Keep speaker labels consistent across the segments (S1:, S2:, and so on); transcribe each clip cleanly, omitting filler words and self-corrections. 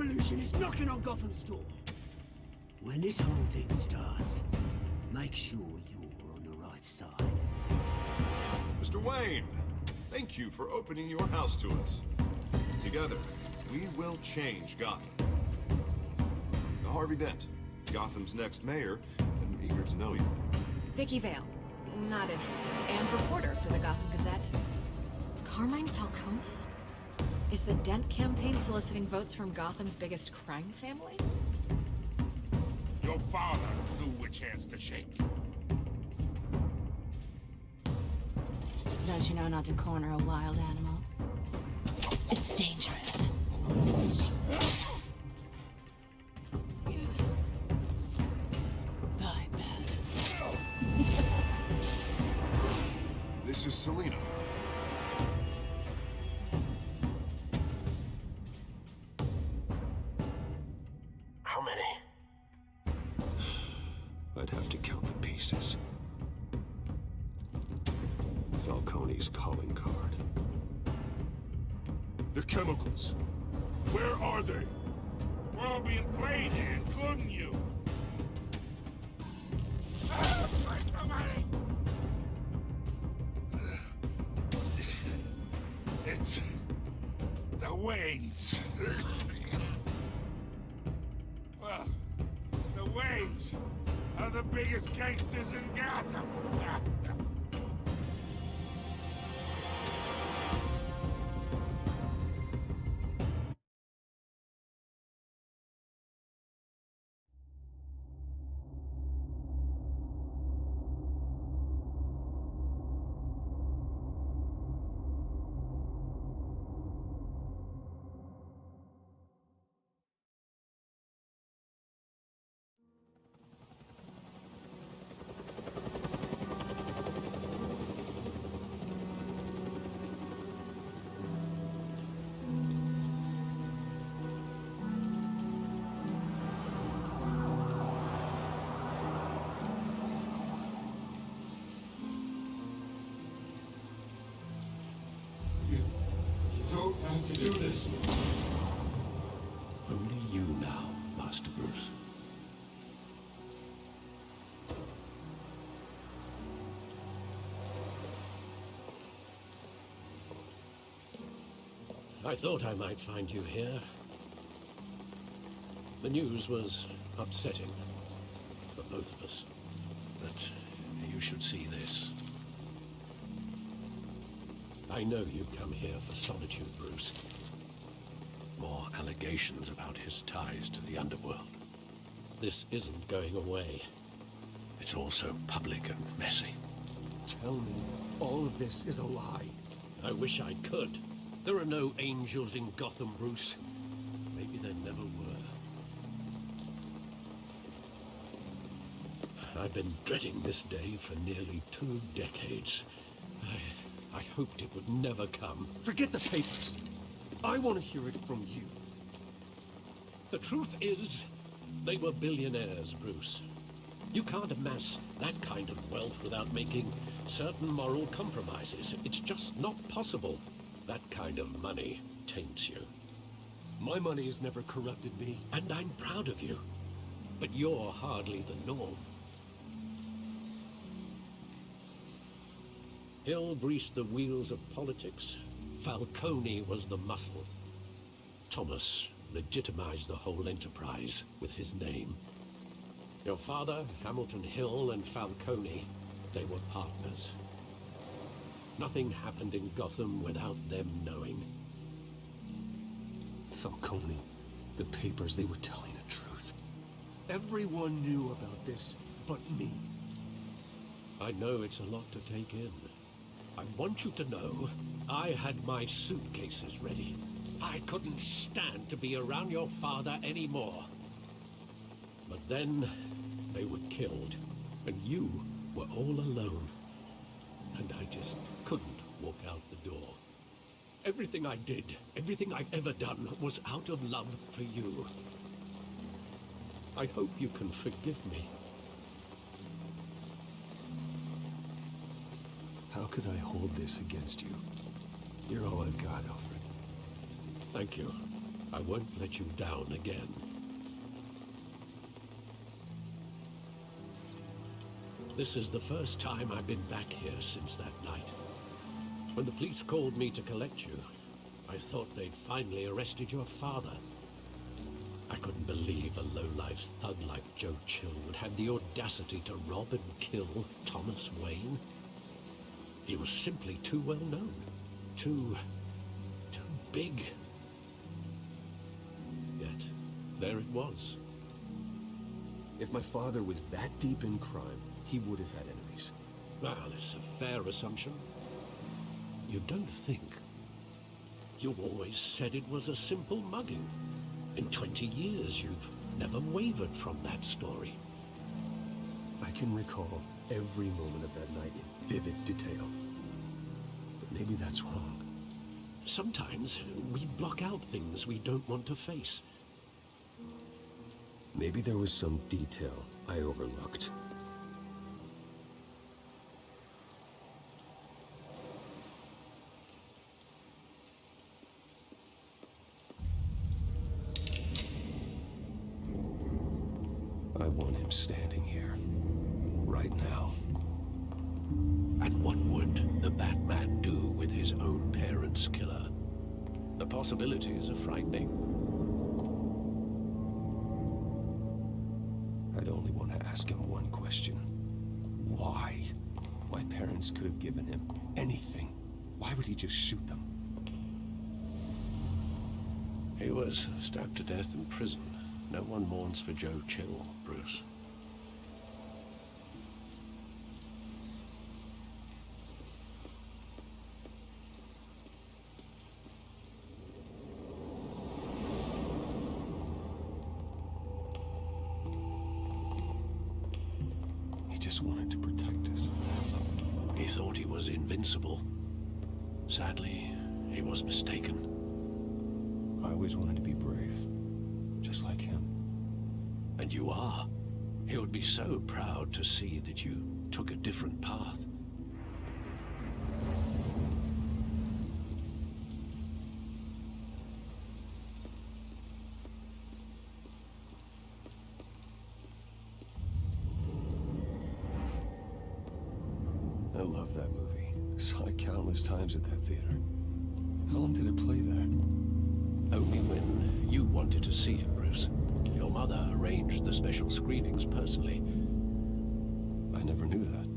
S1: revolution is knocking on Gotham's door. When this whole thing starts, make sure you're on the right side.
S2: Mr. Wayne, thank you for opening your house to us. Together, we will change Gotham. Now, Harvey Dent, Gotham's next mayor, I'm eager to know you.
S3: Vicky Vale. Not interested. And reporter for the Gotham Gazette. Carmine Falcone? Is the Dent campaign soliciting votes from Gotham's biggest crime family?
S4: Your father knew which hands to shake.
S5: Don't you know not to corner a wild animal? It's dangerous. Bye, Bat.
S2: This is Selina.
S6: How many?
S7: I'd have to count the pieces. Falcone's calling card.
S4: The chemicals. Where are they? We're all being played here, including you. Where's the money? It's the Waynes. Well, the Waynes are the biggest gangsters in Gotham.
S7: To do this.
S8: Only you now, Master Bruce. I thought I might find you here. The news was upsetting for both of us. But you should see this. I know you've come here for solitude, Bruce. More allegations about his ties to the underworld. This isn't going away. It's also public and messy.
S9: Tell me, all of this is a lie.
S8: I wish I could. There are no angels in Gotham, Bruce. Maybe there never were. I've been dreading this day for nearly 2 decades. I hoped it would never come.
S9: Forget the papers. I want to hear it from you.
S8: The truth is, they were billionaires, Bruce. You can't amass that kind of wealth without making certain moral compromises. It's just not possible. That kind of money taints you.
S9: My money has never corrupted me.
S8: And I'm proud of you. But you're hardly the norm. Hill greased the wheels of politics. Falcone was the muscle. Thomas legitimized the whole enterprise with his name. Your father, Hamilton Hill, and Falcone, they were partners. Nothing happened in Gotham without them knowing.
S9: Falcone, the papers, they were telling the truth. Everyone knew about this but me.
S8: I know it's a lot to take in. I want you to know, I had my suitcases ready. I couldn't stand to be around your father anymore. But then, they were killed, and you were all alone. And I just couldn't walk out the door. Everything I did, everything I've ever done, was out of love for you. I hope you can forgive me.
S9: How could I hold this against you? You're all I've got, Alfred.
S8: Thank you. I won't let you down again. This is the first time I've been back here since that night. When the police called me to collect you, I thought they'd finally arrested your father. I couldn't believe a low-life thug like Joe Chill would have the audacity to rob and kill Thomas Wayne. He was simply too well known. Too big. Yet, there it was.
S9: If my father was that deep in crime, he would have had enemies.
S8: Well, it's a fair assumption. You don't think. You always said it was a simple mugging. In 20 years, you've never wavered from that story.
S9: I can recall every moment of that night in vivid detail. But maybe that's wrong.
S8: Sometimes we block out things we don't want to face.
S9: Maybe there was some detail I overlooked. I want him standing here, right now.
S8: And what would the Batman do with his own parents' killer? The possibilities are frightening.
S9: I'd only want to ask him one question. Why? My parents could have given him anything. Why would he just shoot them?
S8: He was stabbed to death in prison. No one mourns for Joe Chill, Bruce.
S9: He just wanted to protect us.
S8: He thought he was invincible. Sadly, he was mistaken.
S9: I always wanted to be brave, just like him.
S8: And you are. He would be so proud to see that you took a different path.
S9: I love that movie. Saw it countless times at that theater. How long did it play there?
S8: Only when you wanted to see it, Bruce. Your mother arranged the special screenings personally.
S9: I never knew that.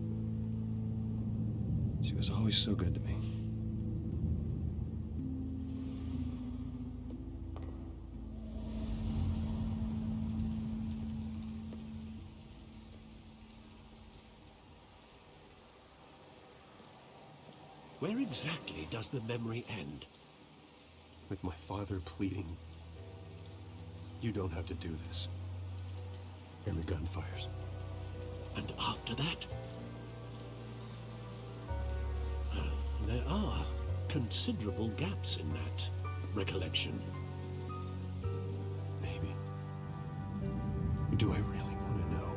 S9: She was always so good to me.
S8: Where exactly does the memory end?
S9: With my father pleading, "You don't have to do this." And the gunfires.
S8: And after that? There are considerable gaps in that recollection.
S9: Maybe. Do I really want to know?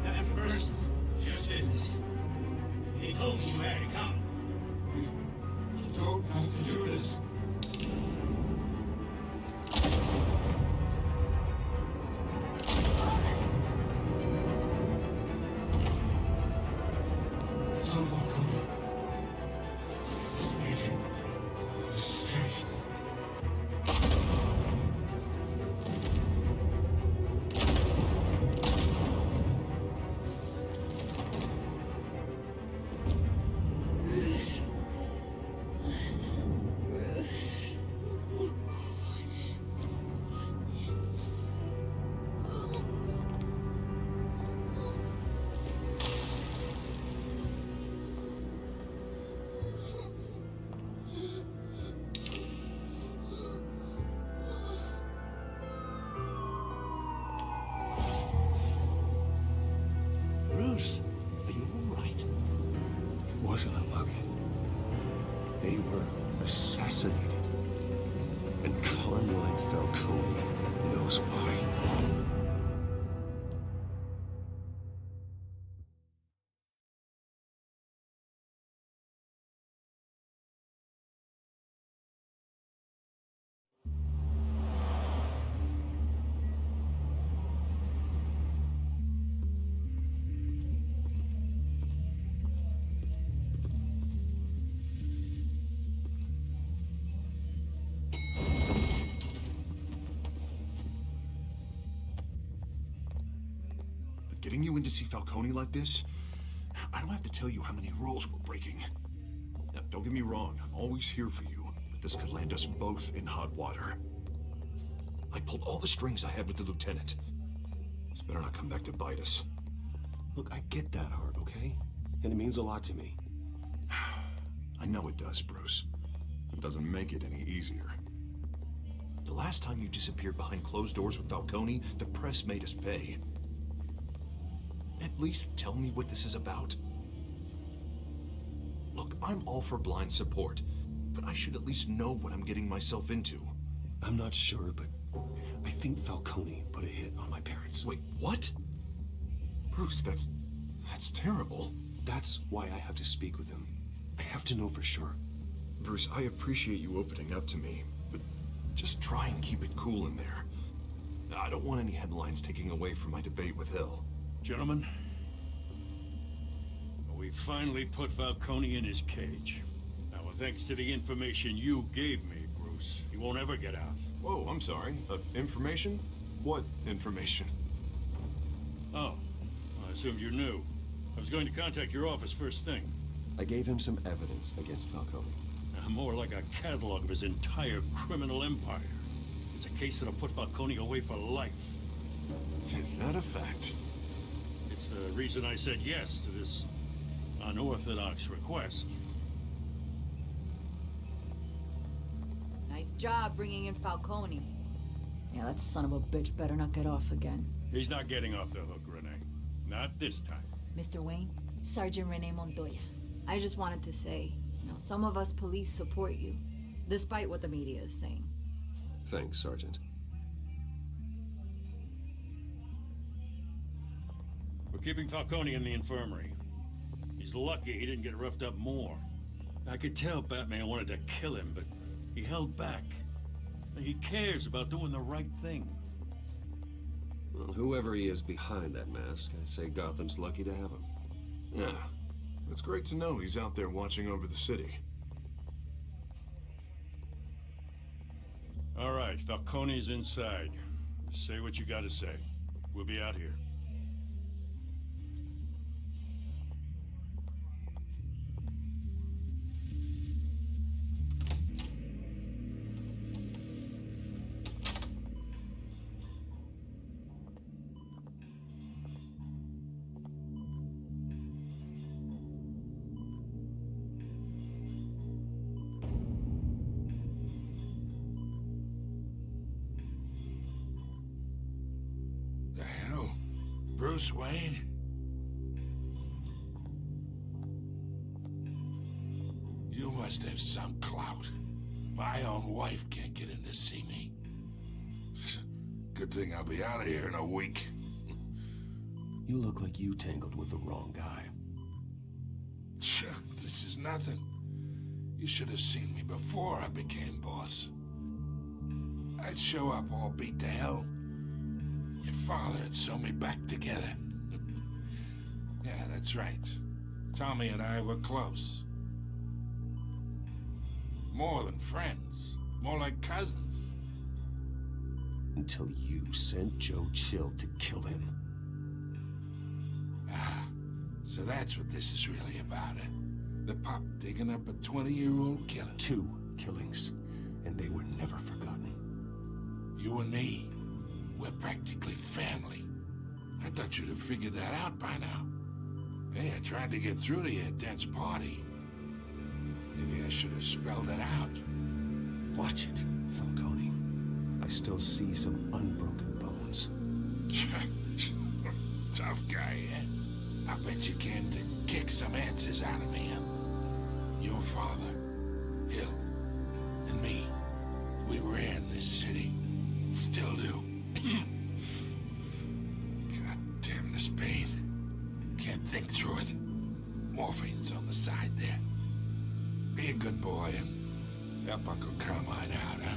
S1: Nothing personal, just business. They told me you had to come.
S7: They were assassinated. And Carmine Falcone knows why.
S2: Getting you in to see Falcone like this? I don't have to tell you how many rules we're breaking. Now, don't get me wrong, I'm always here for you, but this could land us both in hot water. I pulled all the strings I had with the lieutenant. This better not come back to bite us.
S7: Look, I get that, Hart, okay? And it means a lot to me.
S2: I know it does, Bruce. It doesn't make it any easier. The last time you disappeared behind closed doors with Falcone, the press made us pay. At least tell me what this is about. Look, I'm all for blind support, but I should at least know what I'm getting myself into.
S7: I'm not sure, but I think Falcone put a hit on my parents.
S2: Wait, what? Bruce, that's terrible.
S7: That's why I have to speak with him. I have to know for sure.
S2: Bruce, I appreciate you opening up to me, but just try and keep it cool in there. I don't want any headlines taking away from my debate with Hill.
S4: Gentlemen, we finally put Falcone in his cage. Now, thanks to the information you gave me, Bruce, he won't ever get out.
S2: Whoa, I'm sorry. Information? What information?
S4: Oh, I assumed you knew. I was going to contact your office first thing.
S7: I gave him some evidence against Falcone.
S4: More like a catalog of his entire criminal empire. It's a case that'll put Falcone away for life.
S2: Is that a fact?
S4: It's the reason I said yes to this unorthodox request.
S10: Nice job bringing in Falcone. Yeah, that son of a bitch better not get off again.
S4: He's not getting off the hook, Renee. Not this time.
S10: Mr. Wayne, Sergeant Renee Montoya. I just wanted to say, some of us police support you, despite what the media is saying.
S7: Thanks, Sergeant.
S4: We're keeping Falcone in the infirmary. He's lucky he didn't get roughed up more. I could tell Batman wanted to kill him, but he held back. He cares about doing the right thing.
S7: Well, whoever he is behind that mask, I say Gotham's lucky to have him.
S2: Yeah. It's great to know he's out there watching over the city.
S4: All right, Falcone's inside. Say what you gotta say. We'll be out here.
S11: Bruce Wayne? You must have some clout. My own wife can't get in to see me. Good thing I'll be out of here in a week.
S7: You look like you tangled with the wrong guy.
S11: This is nothing. You should have seen me before I became boss. I'd show up all beat to hell. Your father had sewn me back together. Yeah, that's right. Tommy and I were close. More than friends. More like cousins.
S7: Until you sent Joe Chill to kill him.
S11: Ah, so that's what this is really about, eh? The pup digging up a 20-year-old killer.
S7: 2 killings, and they were never forgotten.
S11: You and me, we're practically family. I thought you'd have figured that out by now. Hey, I tried to get through to your dense party. Maybe I should have spelled it out.
S7: Watch it, Falcone. I still see some unbroken bones.
S11: Tough guy, eh? I bet you came to kick some answers out of me, huh? Your father, Hill and me, we ran this city. Still do. God damn this pain. Can't think through it. Morphine's on the side there. Be a good boy and help Uncle Carmine out, huh?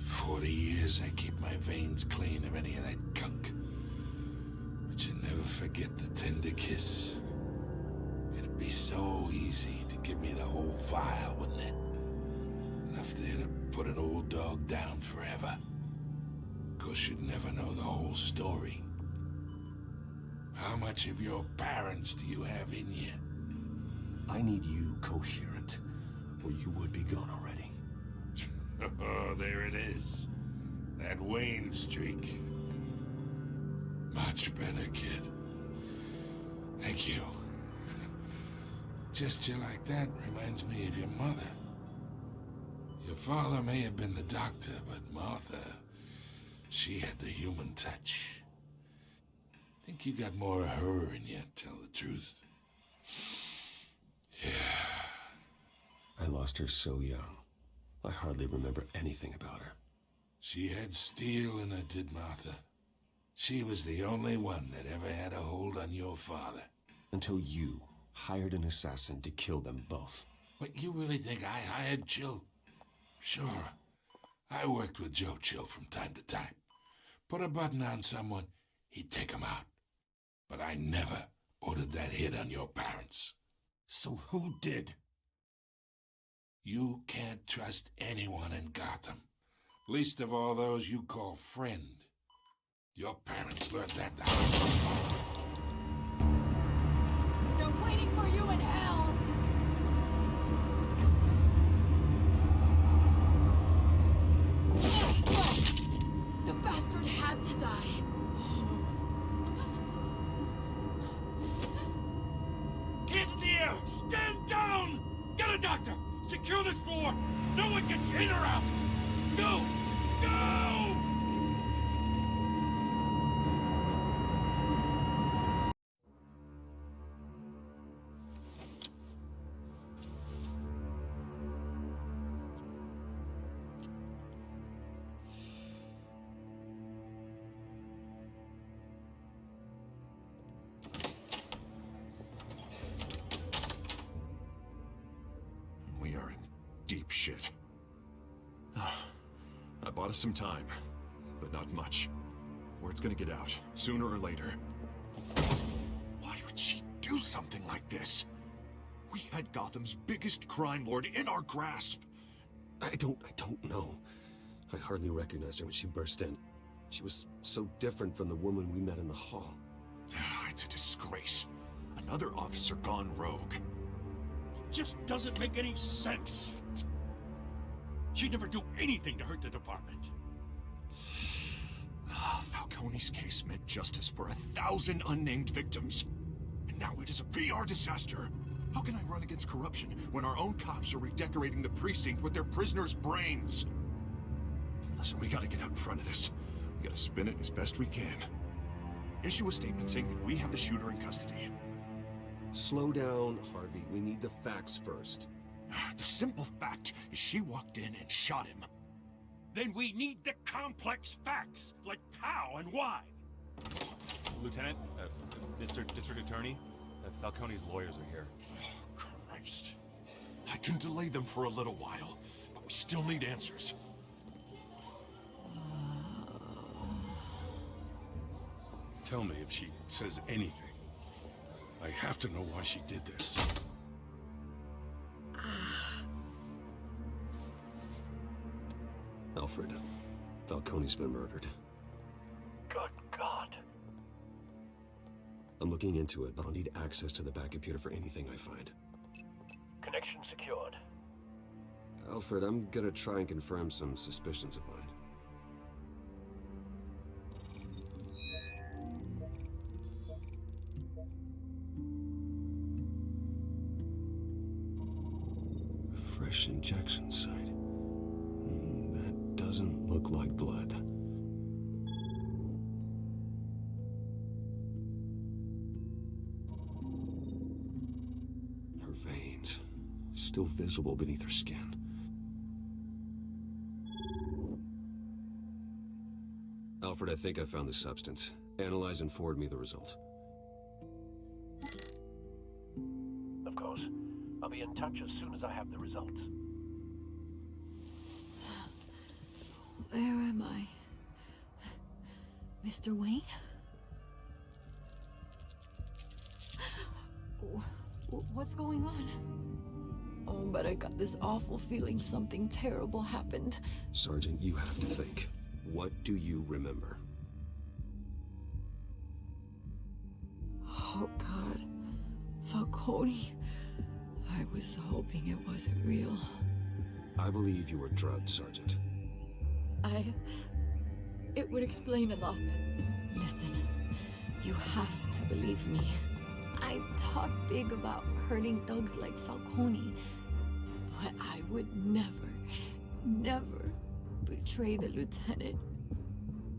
S11: 40 years I keep my veins clean of any of that gunk. But you never forget the tender kiss. It'd be so easy to give me the whole file, wouldn't it? Enough there to put an old dog down forever. Of course, you'd never know the whole story. How much of your parents do you have in you?
S7: I need you coherent, or you would be gone already.
S11: Oh, there it is. That Wayne streak. Much better, kid. Thank you. Gesture like that reminds me of your mother. Your father may have been the doctor, but Martha, she had the human touch. Think you got more of her in you, tell the truth. Yeah.
S7: I lost her so young. I hardly remember anything about her.
S11: She had steel in her, did Martha. She was the only one that ever had a hold on your father.
S7: Until you hired an assassin to kill them both.
S11: What, you really think I hired Chill? Sure. I worked with Joe Chill from time to time. Put a button on someone, he'd take him out. But I never ordered that hit on your parents.
S7: So who did?
S11: You can't trust anyone in Gotham. Least of all those you call friend. Your parents learned that the hard way.
S10: They're waiting for you in hell! The bastard had to die.
S4: Hands in the air! Stand down! Get a doctor! Secure this floor! No one gets in or out! Go! Go!
S2: We are in deep shit. I bought us some time, but not much. Word's gonna get out, sooner or later. Why would she do something like this? We had Gotham's biggest crime lord in our grasp.
S7: I don't know. I hardly recognized her when she burst in. She was so different from the woman we met in the hall.
S2: It's a disgrace. Another officer gone rogue.
S4: It just doesn't make any sense. She'd never do anything to hurt the department.
S2: Falcone's case meant justice for 1,000 unnamed victims. And now it is a PR disaster. How can I run against corruption when our own cops are redecorating the precinct with their prisoners' brains? Listen, we gotta get out in front of this. We gotta spin it as best we can. Issue a statement saying that we have the shooter in custody.
S7: Slow down, Harvey. We need the facts first.
S2: The simple fact is she walked in and shot him.
S4: Then we need the complex facts, like how and why.
S12: Lieutenant, Mr. District Attorney, Falcone's lawyers are here.
S2: Oh, Christ. I can delay them for a little while, but we still need answers.
S4: Tell me if she says anything. I have to know why she did this.
S7: Alfred, Falcone's been murdered.
S6: Good God.
S7: I'm looking into it, but I'll need access to the back computer for anything I find.
S6: Connection secured.
S7: Alfred, I'm gonna try and confirm some suspicions of mine. fresh injection site. That doesn't look like blood. Her veins, still visible beneath her skin. Alfred, I think I found the substance. Analyze and forward me the result.
S6: Of course. I'll be in touch as soon as I have the results.
S10: Where am I? Mr. Wayne? What's going on? Oh, but I got this awful feeling something terrible happened.
S7: Sergeant, you have to think. What do you remember?
S10: Oh, God. Falcone. I was hoping it wasn't real.
S7: I believe you were drugged, Sergeant.
S10: It would explain a lot. Listen, you have to believe me. I talk big about hurting thugs like Falcone, but I would never betray the lieutenant.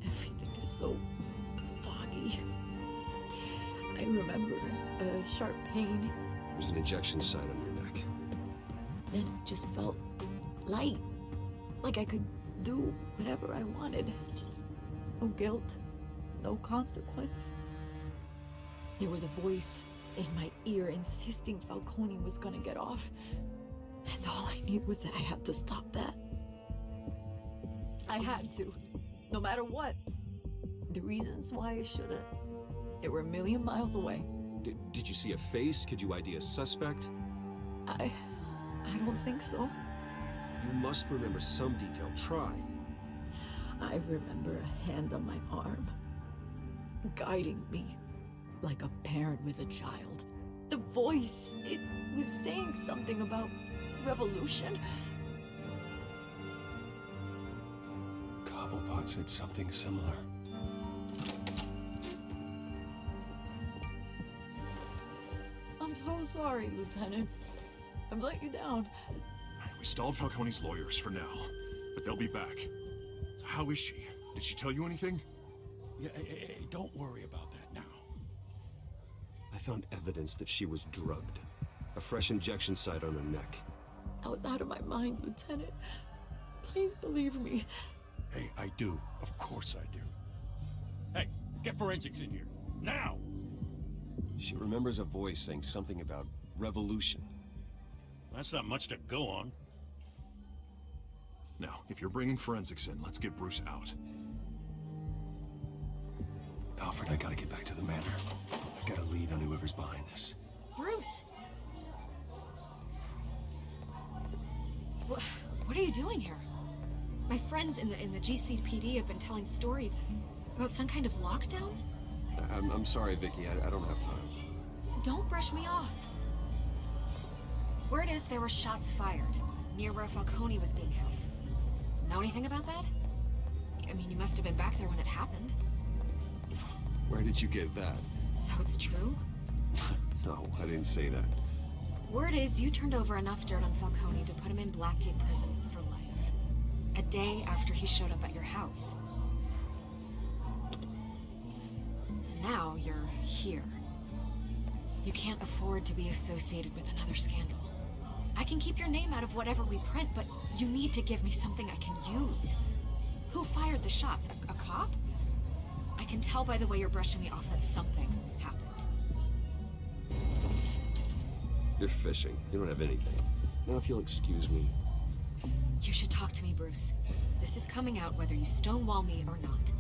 S10: Everything is so foggy. I remember a sharp pain.
S7: There's an injection site on your neck.
S10: Then it just felt light, like I could do whatever I wanted. No guilt, no consequence. There was a voice in my ear insisting Falcone was gonna get off. And all I knew was that I had to stop that. I had to, no matter what. The reasons why I should've, they were a million miles away.
S7: Did you see a face? Could you ID a suspect?
S10: I don't think so.
S7: You must remember some detail. Try.
S10: I remember a hand on my arm, guiding me like a parent with a child. The voice, it was saying something about revolution.
S9: Cobblepot said something similar.
S10: I'm so sorry, Lieutenant. I've let you down.
S2: We stalled Falcone's lawyers for now, but they'll be back. So how is she? Did she tell you anything?
S4: Yeah, hey, don't worry about that now.
S7: I found evidence that she was drugged. A fresh injection site on her neck.
S10: I was out of my mind, Lieutenant. Please believe me.
S4: Hey, I do. Of course I do. Hey, get forensics in here. Now!
S7: She remembers a voice saying something about revolution.
S4: That's not much to go on.
S2: Now, if you're bringing forensics in, let's get Bruce out.
S9: Alfred, I gotta get back to the manor. I've got a lead on whoever's behind this.
S3: Bruce! What are you doing here? My friends in the GCPD have been telling stories about some kind of lockdown?
S7: I'm sorry, Vicky. I don't have time.
S3: Don't brush me off. Word is there were shots fired near where Falcone was being held. Know anything about that? I mean, you must have been back there when it happened.
S7: Where did you get that?
S3: So it's true?
S7: No, I didn't say that.
S3: Word is you turned over enough dirt on Falcone to put him in Blackgate Prison for life. A day after he showed up at your house. And now you're here. You can't afford to be associated with another scandal. I can keep your name out of whatever we print, but you need to give me something I can use. Who fired the shots? A cop? I can tell by the way you're brushing me off that something happened.
S7: You're fishing. You don't have anything. Now, if you'll excuse me.
S3: You should talk to me, Bruce. This is coming out whether you stonewall me or not.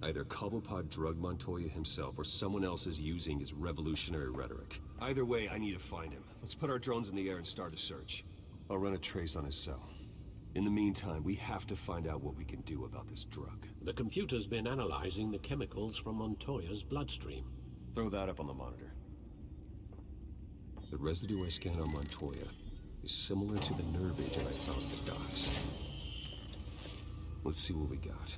S7: Either Cobblepot drugged Montoya himself, or someone else is using his revolutionary rhetoric. Either way, I need to find him. Let's put our drones in the air and start a search. I'll run a trace on his cell. In the meantime, we have to find out what we can do about this drug.
S8: The computer's been analyzing the chemicals from Montoya's bloodstream.
S7: Throw that up on the monitor. The residue I scanned on Montoya is similar to the nerve agent I found at the docks. Let's see what we got.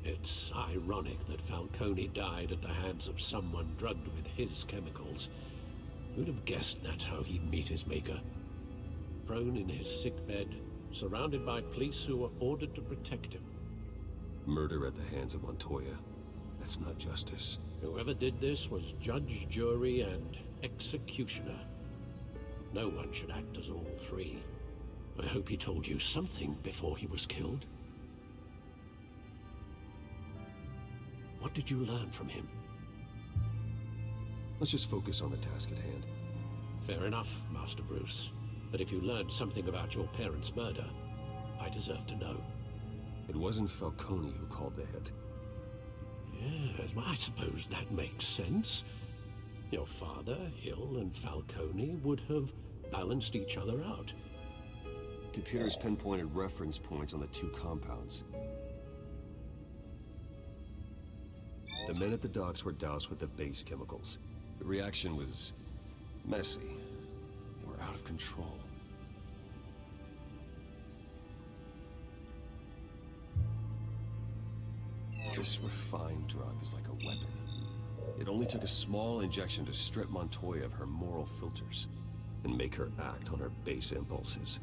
S8: It's ironic that Falcone died at the hands of someone drugged with his chemicals. Who'd have guessed that's how he'd meet his maker? Prone in his sickbed, surrounded by police who were ordered to protect him.
S7: Murder at the hands of Montoya. That's not justice.
S8: Whoever did this was judge, jury, and executioner. No one should act as all three. I hope he told you something before he was killed. What did you learn from him?
S7: Let's just focus on the task at hand.
S8: Fair enough, Master Bruce. But if you learned something about your parents' murder, I deserve to know.
S7: It wasn't Falcone who called the hit.
S8: Yes, well, I suppose that makes sense. Your father, Hill, and Falcone would have balanced each other out.
S7: Computers pinpointed reference points on the two compounds. The men at the docks were doused with the base chemicals. The reaction was messy. They were out of control. This refined drug is like a weapon. It only took a small injection to strip Montoya of her moral filters and make her act on her base impulses.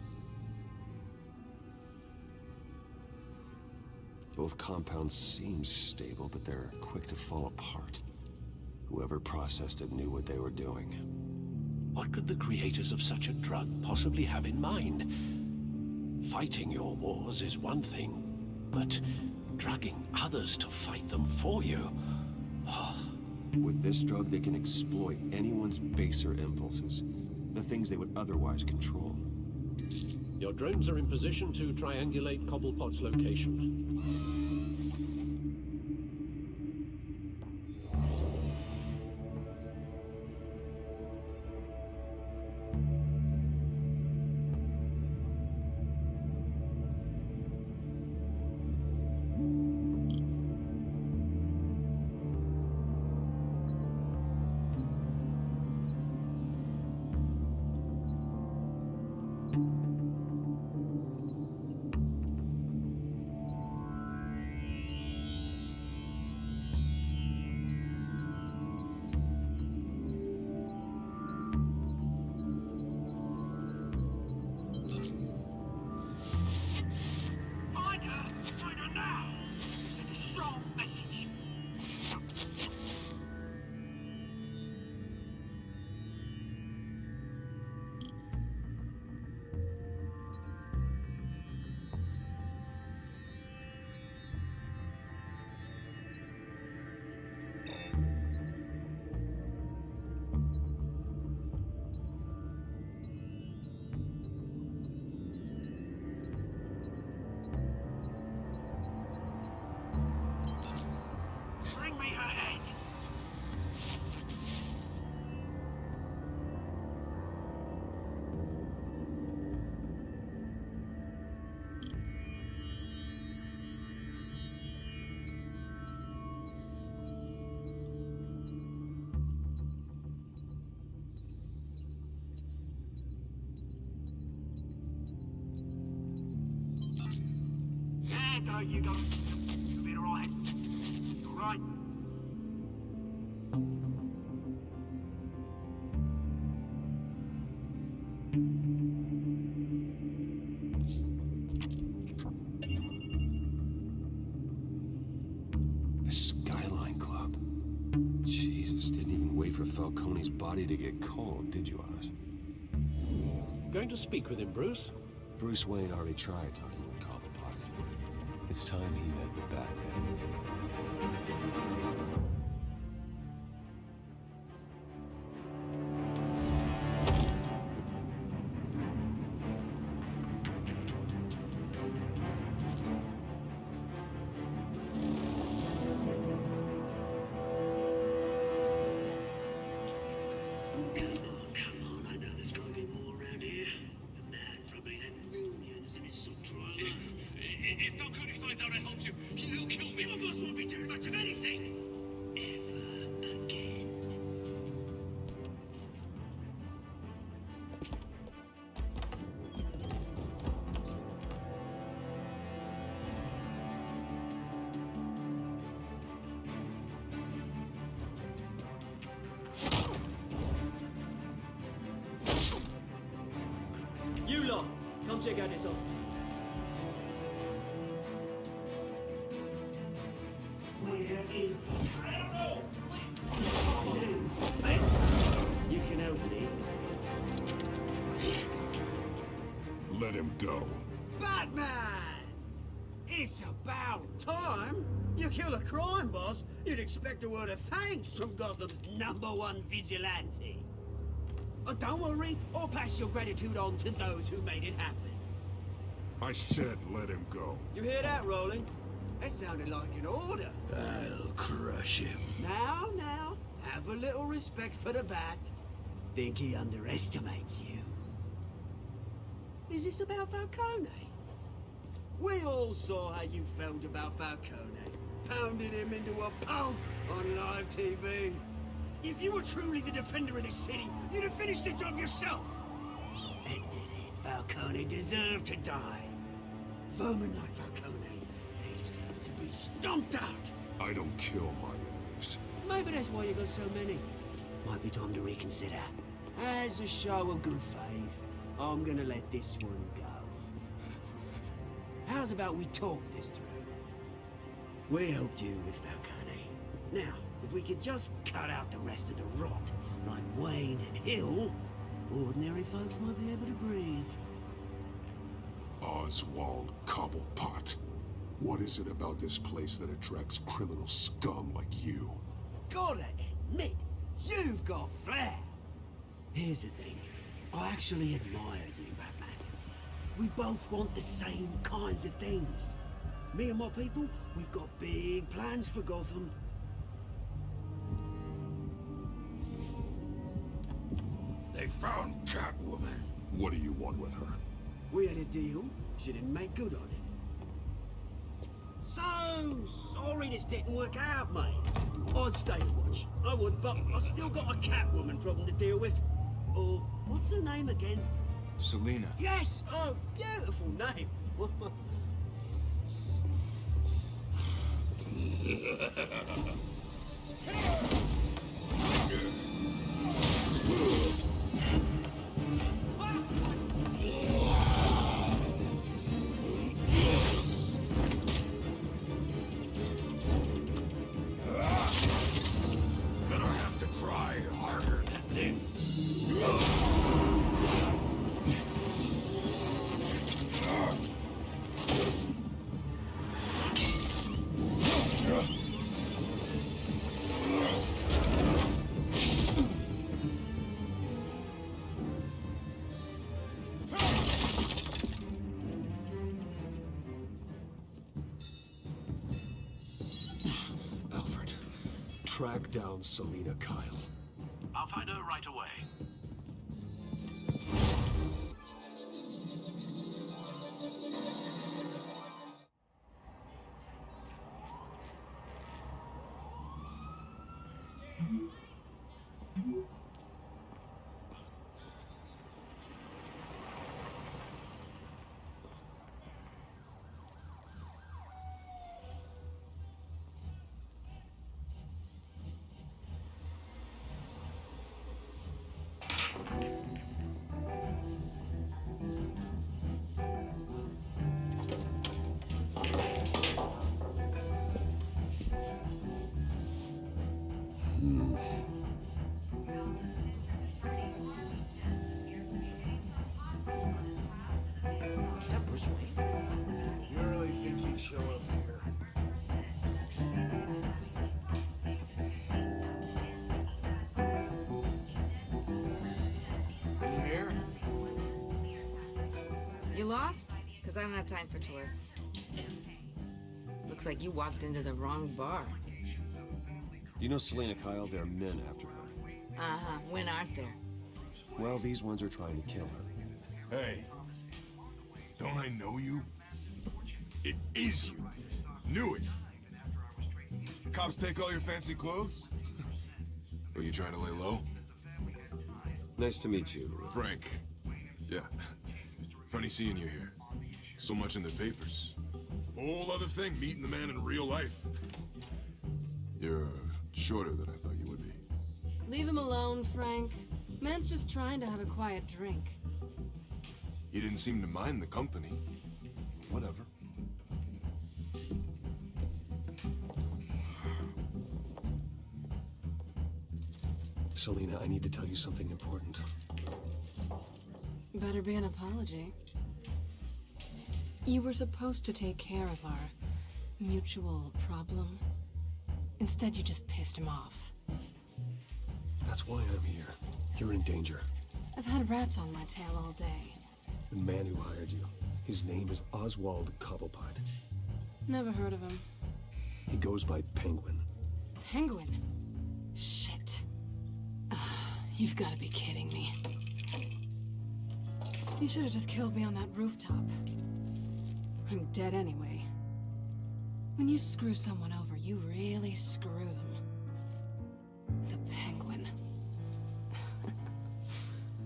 S7: Both compounds seem stable, but they're quick to fall apart. Whoever processed it knew what they were doing.
S8: What could the creators of such a drug possibly have in mind? Fighting your wars is one thing, but drugging others to fight them for you?
S7: With this drug, they can exploit anyone's baser impulses, the things they would otherwise control.
S8: Your drones are in position to triangulate Cobblepot's location.
S1: You go. You'll be alright. Alright.
S7: The Skyline Club. Jesus, didn't even wait for Falcone's body to get cold, did you, Oz?
S8: Going to speak with him, Bruce?
S7: Bruce Wayne already tried talking with Cobblepot. It's time he met the Batman.
S1: Come on, I know there's gonna be more around here. The man probably had millions in his subdrawer alone. If Falcone finds out I helped you, he'll kill me. My boss Come check out this office. Where is you can help me.
S11: Let him go.
S1: Batman! It's about time. You kill a crime boss, you'd expect a word of thanks from Gotham's #1 vigilante. Oh, don't worry, I'll pass your gratitude on to those who made it happen.
S11: I said let him go.
S1: You hear that, Roland? That sounded like an order.
S11: I'll crush him.
S1: Now, have a little respect for the Bat. Think he underestimates you. Is this about Falcone? We all saw how you felt about Falcone. Pounded him into a pulp on live TV. If you were truly the defender of this city, you'd have finished the job yourself. Admit it, Falcone deserved to die. Vermin like Falcone, they deserve to be stomped out.
S11: I don't kill my enemies.
S1: Maybe that's why you got so many. Might be time to reconsider. As a show of good faith, I'm gonna let this one go. How's about we talk this through? We helped you with Falcone. Now, if we could just cut out the rest of the rot, like Wayne and Hill, ordinary folks might be able to breathe.
S11: Oswald Cobblepot. What is it about this place that attracts criminal scum like you?
S1: Gotta admit, you've got flair. Here's the thing. I actually admire you, Batman. We both want the same kinds of things. Me and my people, we've got big plans for Gotham.
S11: They found Catwoman. What do you want with her?
S1: We had a deal. She didn't make good on it. So sorry this didn't work out, mate. I'd stay to watch. I would, but I still got a Catwoman problem to deal with. Or, what's her name again?
S12: Selina.
S1: Yes! Oh, beautiful name.
S11: Gonna have to try harder than this.
S7: Alfred, track down Selina Kyle.
S6: I'll find her right away.
S1: You really think he'd show up here? You here?
S13: You lost? Because I don't have time for tourists. Looks like you walked into the wrong bar.
S7: Do you know Selina Kyle? There are men after her.
S13: Uh-huh. When aren't there?
S7: Well, these ones are trying to kill her.
S11: Hey, don't I know you? It is you. Knew it. Cops take all your fancy clothes? Are you trying to lay low?
S7: Nice to meet you.
S11: Frank. Yeah. Funny seeing you here. So much in the papers. Whole other thing, meeting the man in real life. You're shorter than I thought you would be.
S5: Leave him alone, Frank. Man's just trying to have a quiet drink.
S2: He didn't seem to mind the company. Whatever.
S7: Selina, I need to tell you something important.
S5: Better be an apology. You were supposed to take care of our mutual problem. Instead, you just pissed him off.
S7: That's why I'm here. You're in danger.
S5: I've had rats on my tail all day.
S7: The man who hired you, his name is Oswald Cobblepot.
S5: Never heard of him.
S7: He goes by Penguin.
S5: Penguin? Shit. You've got to be kidding me. You should have just killed me on that rooftop. I'm dead anyway. When you screw someone over, you really screw them. The Penguin.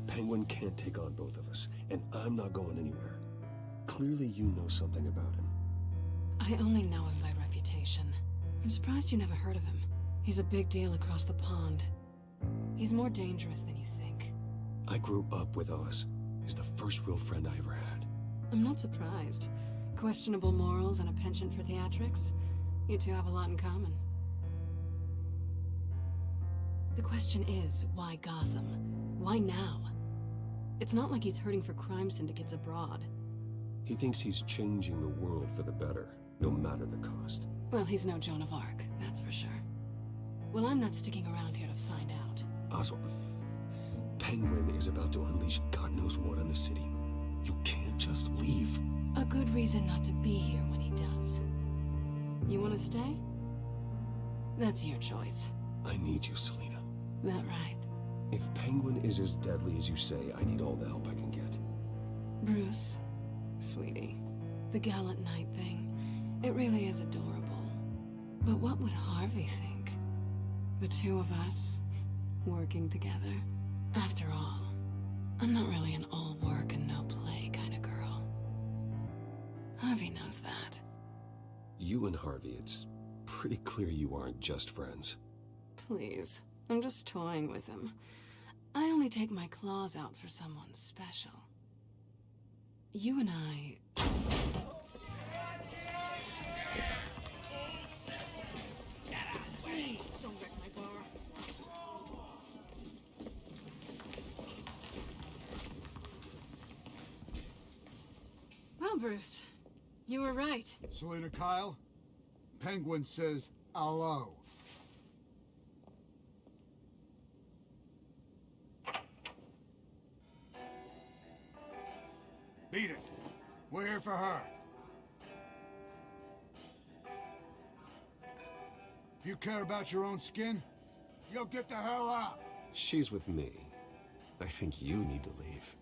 S7: Penguin can't take on both of us, and I'm not going anywhere. Clearly you know something about him.
S5: I only know him by reputation. I'm surprised you never heard of him. He's a big deal across the pond. He's more dangerous than you think.
S7: I grew up with Oz. He's the first real friend I ever had.
S5: I'm not surprised. Questionable morals and a penchant for theatrics. You two have a lot in common. The question is, why Gotham? Why now? It's not like he's hurting for crime syndicates abroad.
S7: He thinks he's changing the world for the better, no matter the cost.
S5: Well, he's no Joan of Arc, that's for sure. Well, I'm not sticking around here to find out.
S7: Oswald, Penguin is about to unleash God knows what on the city. You can't just leave.
S5: A good reason not to be here when he does. You want to stay? That's your choice.
S7: I need you, Selina.
S5: That right?
S7: If Penguin is as deadly as you say, I need all the help I can get.
S5: Bruce, sweetie, the gallant knight thing, it really is adorable. But what would Harvey think? The two of us, working together. After all, I'm not really an all work and no play kind of girl. Harvey knows that.
S7: You and Harvey, it's pretty clear you aren't just friends.
S5: Please, I'm just toying with him. I only take my claws out for someone special. You and I...
S13: Please, don't wreck my bar.
S5: Well, Bruce, you were right.
S14: Selina Kyle, Penguin says hello. Beat it. We're here for her. If you care about your own skin, you'll get the hell out.
S7: She's with me. I think you need to leave.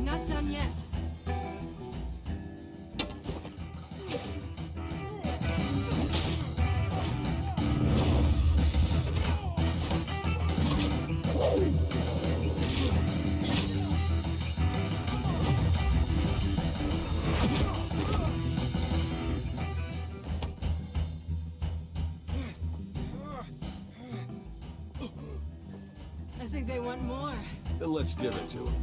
S5: Not done yet. I think they want more.
S7: Then let's give it to him.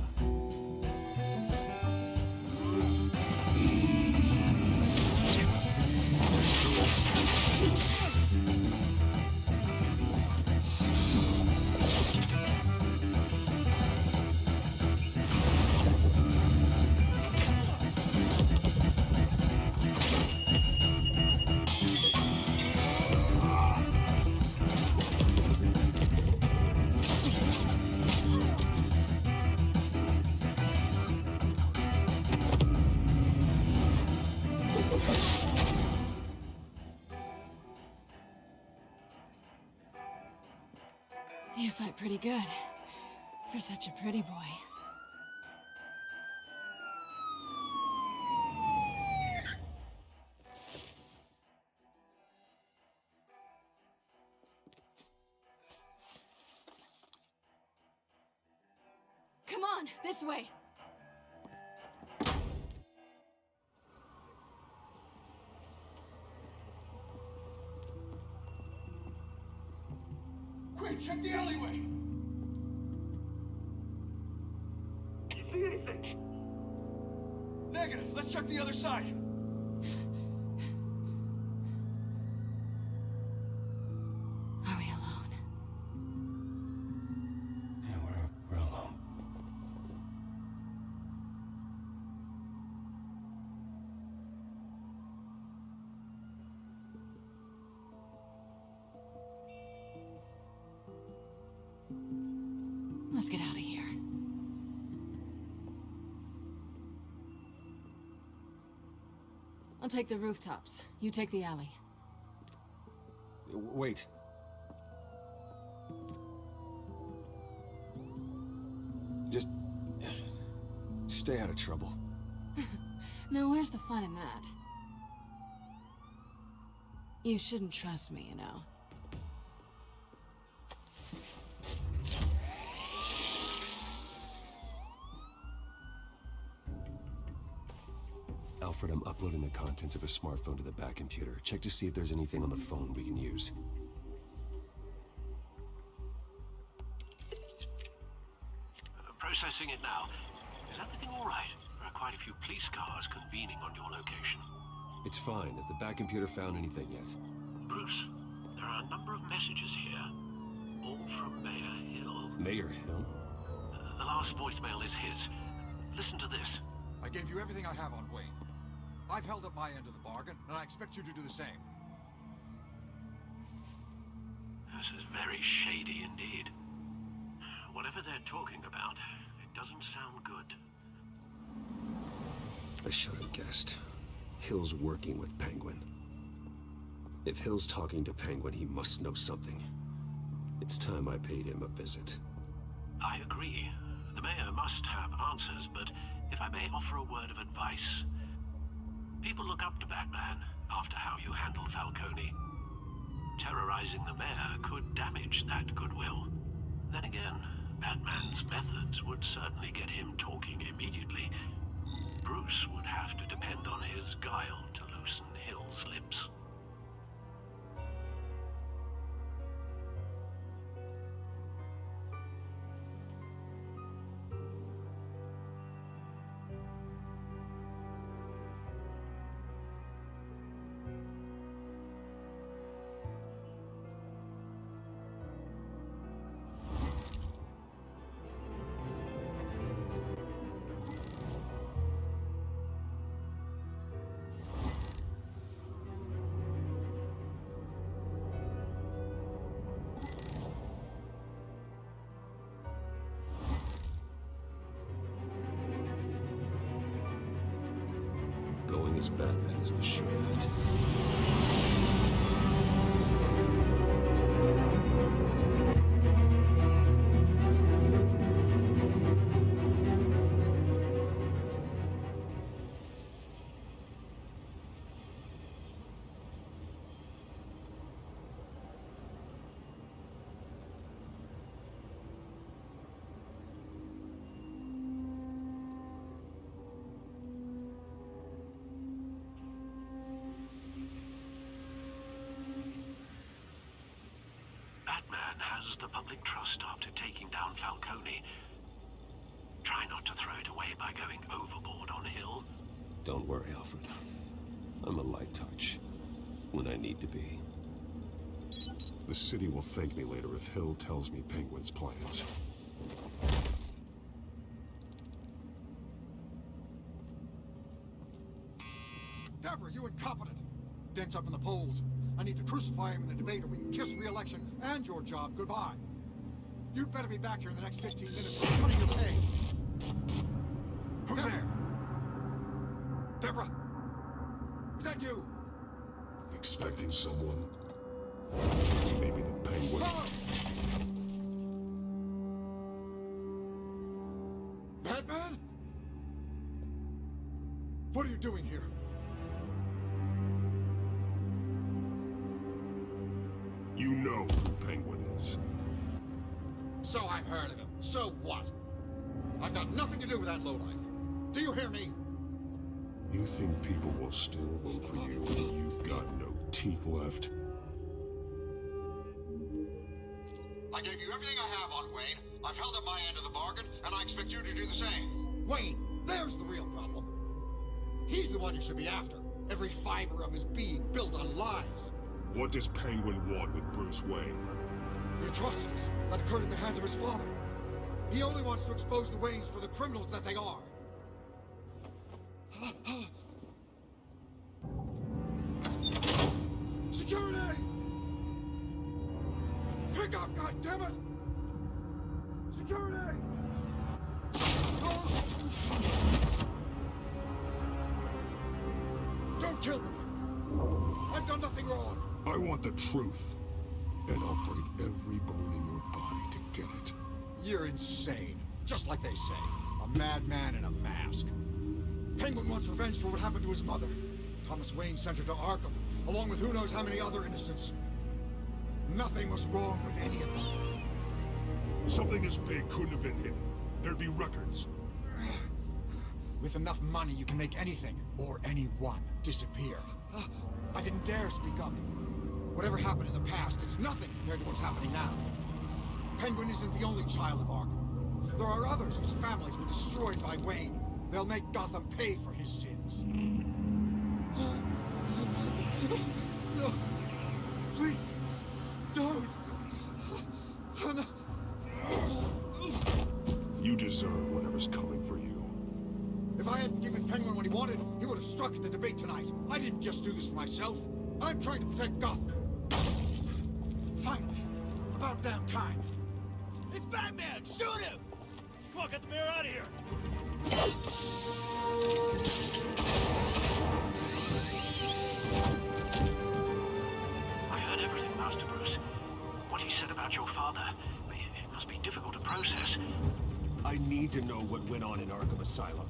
S5: You fight pretty good. For such a pretty boy. Come on, this way!
S14: Quick, check the alleyway!
S11: You see anything?
S14: Negative. Let's check the other side.
S5: Are we alone?
S9: Yeah, we're alone.
S5: Let's get out of here. I'll take the rooftops. You take the alley.
S9: Wait. Just stay out of trouble.
S5: Now, where's the fun in that? You shouldn't trust me, you know.
S7: Alfred, I'm uploading the contents of a smartphone to the back computer. Check to see if there's anything on the phone we can use.
S6: Processing it now. Is everything all right? There are quite a few police cars convening on your location.
S7: It's fine. Has the back computer found anything yet?
S6: Bruce, there are a number of messages here. All from Mayor Hill.
S7: Mayor Hill?
S6: The last voicemail is his. Listen to this.
S14: I gave you everything I have on Wayne. I've held up my end of the bargain, and I expect you to do the same.
S6: This is very shady indeed. Whatever they're talking about, it doesn't sound good.
S7: I should have guessed. Hill's working with Penguin. If Hill's talking to Penguin, he must know something. It's time I paid him a visit.
S6: I agree. The mayor must have answers, but if I may offer a word of advice. People look up to Batman after how you handled Falcone. Terrorizing the mayor could damage that goodwill. Then again, Batman's methods would certainly get him talking immediately. Bruce would have to depend on his guile to loosen Hill's lips.
S7: Going as Batman is the sure bet.
S6: Batman has the public trust after taking down Falcone. Try not to throw it away by going overboard on Hill.
S7: Don't worry, Alfred. I'm a light touch. When I need to be.
S2: The city will thank me later if Hill tells me Penguin's plans.
S14: Deborah, you incompetent! Dent's up in the polls. I need to crucify him in the debate or we can kiss re-election and your job goodbye. You'd better be back here in the next 15 minutes or I'm cutting your pay. Who's there? Deborah? Was that you?
S2: Expecting someone? He may be the Penguin.
S14: What are you doing here?
S9: You know who Penguin is.
S14: So I've heard of him. So what? I've got nothing to do with that lowlife. Do you hear me?
S9: You think people will still vote for you when you've got no teeth left?
S14: I gave you everything I have on Wayne. I've held up my end of the bargain, and I expect you to do the same. Wayne, there's the real problem. He's the one you should be after. Every fiber of his being built on lies.
S9: What does Penguin want with Bruce Wayne?
S14: The atrocities that occurred at the hands of his father. He only wants to expose the Waynes for the criminals that they are. Security! Pick up, goddammit! Security! Don't kill me! I've done nothing wrong!
S9: I want the truth. And I'll break every bone in your body to get it.
S14: You're insane. Just like they say. A madman in a mask. Penguin wants revenge for what happened to his mother. Thomas Wayne sent her to Arkham, along with who knows how many other innocents. Nothing was wrong with any of them.
S9: Something this big couldn't have been hidden. There'd be records.
S14: With enough money, you can make anything, or anyone, disappear. I didn't dare speak up. Whatever happened in the past, it's nothing compared to what's happening now. Penguin isn't the only child of Arkham. There are others whose families were destroyed by Wayne. They'll make Gotham pay for his sins. No. Please. Don't. Oh, no.
S9: You deserve whatever's coming for you.
S14: If I hadn't given Penguin what he wanted, he would have struck at the debate tonight. I didn't just do this for myself. I'm trying to protect Gotham. Finally. About damn time.
S4: It's Batman! Shoot him! Come on, get the mayor out of here!
S6: I heard everything, Master Bruce. What he said about your father, it must be difficult to process.
S7: I need to know what went on in Arkham Asylum.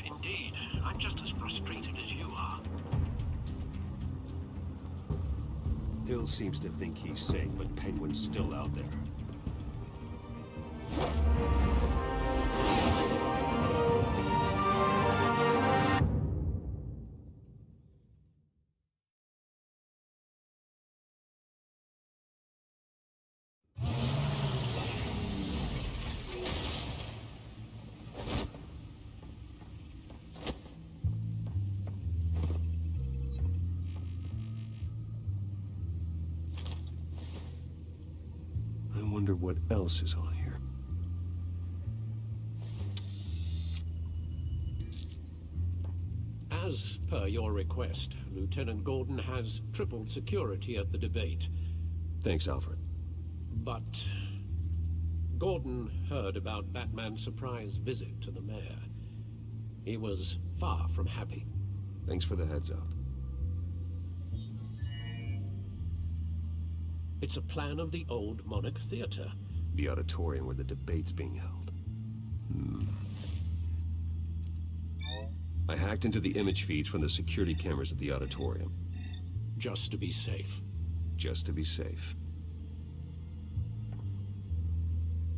S6: Indeed, I'm just as frustrated as you are.
S7: Hill seems to think he's safe, but Penguin's still out there. I wonder what else is on here.
S8: As per your request, Lieutenant Gordon has tripled security at the debate.
S7: Thanks, Alfred.
S8: But Gordon heard about Batman's surprise visit to the mayor. He was far from happy.
S7: Thanks for the heads up.
S8: It's a plan of the old Monarch Theater.
S7: The auditorium where the debate's being held. I hacked into the image feeds from the security cameras at the auditorium.
S8: Just to be safe.
S7: Just to be safe.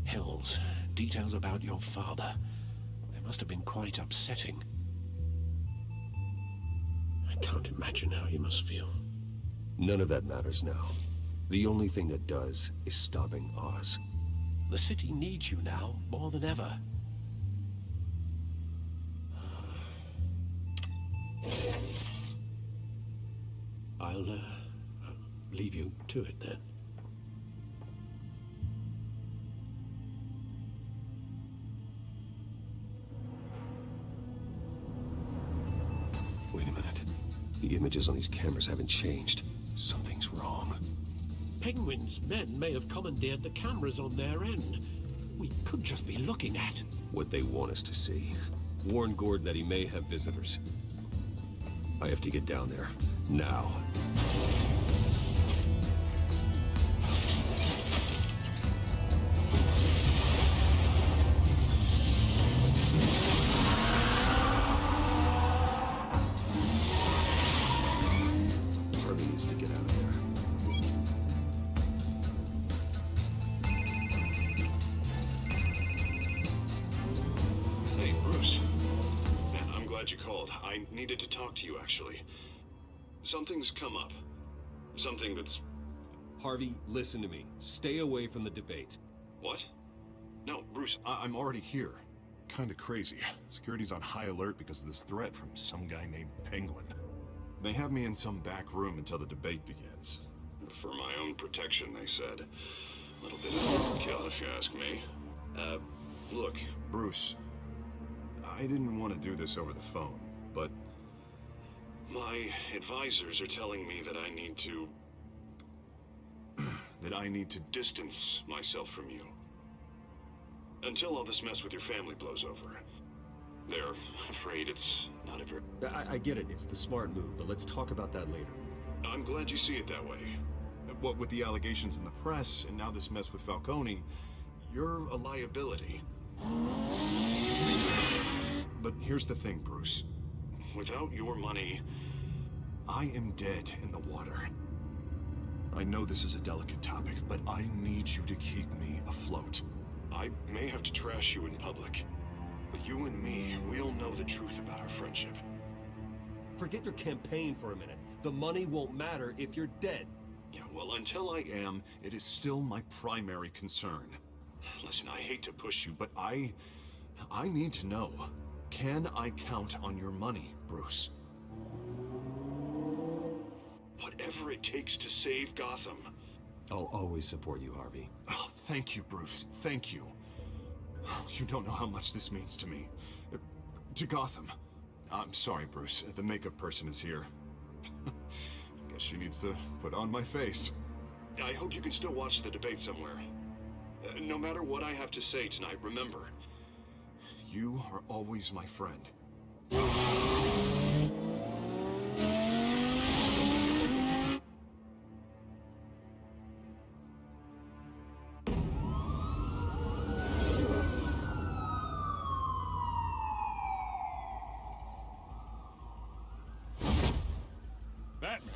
S8: Hills, details about your father. They must have been quite upsetting. I can't imagine how you must feel.
S7: None of that matters now. The only thing that does is stopping Oz.
S8: The city needs you now, more than ever. I'll leave you to it then.
S7: Wait a minute. The images on these cameras haven't changed. Something's wrong.
S8: Penguin's men may have commandeered the cameras on their end. We could just be looking at
S7: what they want us to see. Warn Gordon that he may have visitors. I have to get down there. Now.
S2: I needed to talk to you, actually. Something's come up. Something that's...
S7: Harvey, listen to me. Stay away from the debate.
S2: What? No, Bruce, I'm already here. Kinda crazy. Security's on high alert because of this threat from some guy named Penguin. They have me in some back room until the debate begins. For my own protection, they said. A little bit of overkill, if you ask me. Look, Bruce, I didn't want to do this over the phone, but my advisors are telling me that I need to... that I need to distance myself from you. Until all this mess with your family blows over. They're afraid it's not ever...
S7: I get it, it's the smart move, but let's talk about that later.
S2: I'm glad you see it that way. What with the allegations in the press, and now this mess with Falcone, you're a liability. But here's the thing, Bruce. Without your money, I am dead in the water. I know this is a delicate topic, but I need you to keep me afloat. I may have to trash you in public, but you and me, we'll know the truth about our friendship.
S7: Forget your campaign for a minute. The money won't matter if you're dead.
S2: Yeah, well, until I am, it is still my primary concern. Listen, I hate to push you, but I need to know. Can I count on your money, Bruce? Whatever it takes to save Gotham.
S7: I'll always support you, Harvey.
S2: Oh, thank you, Bruce. Thank you. You don't know how much this means to me. To Gotham. I'm sorry, Bruce. The makeup person is here. Guess she needs to put on my face. I hope you can still watch the debate somewhere. No matter what I have to say tonight, remember, you are always my friend.
S4: Batman.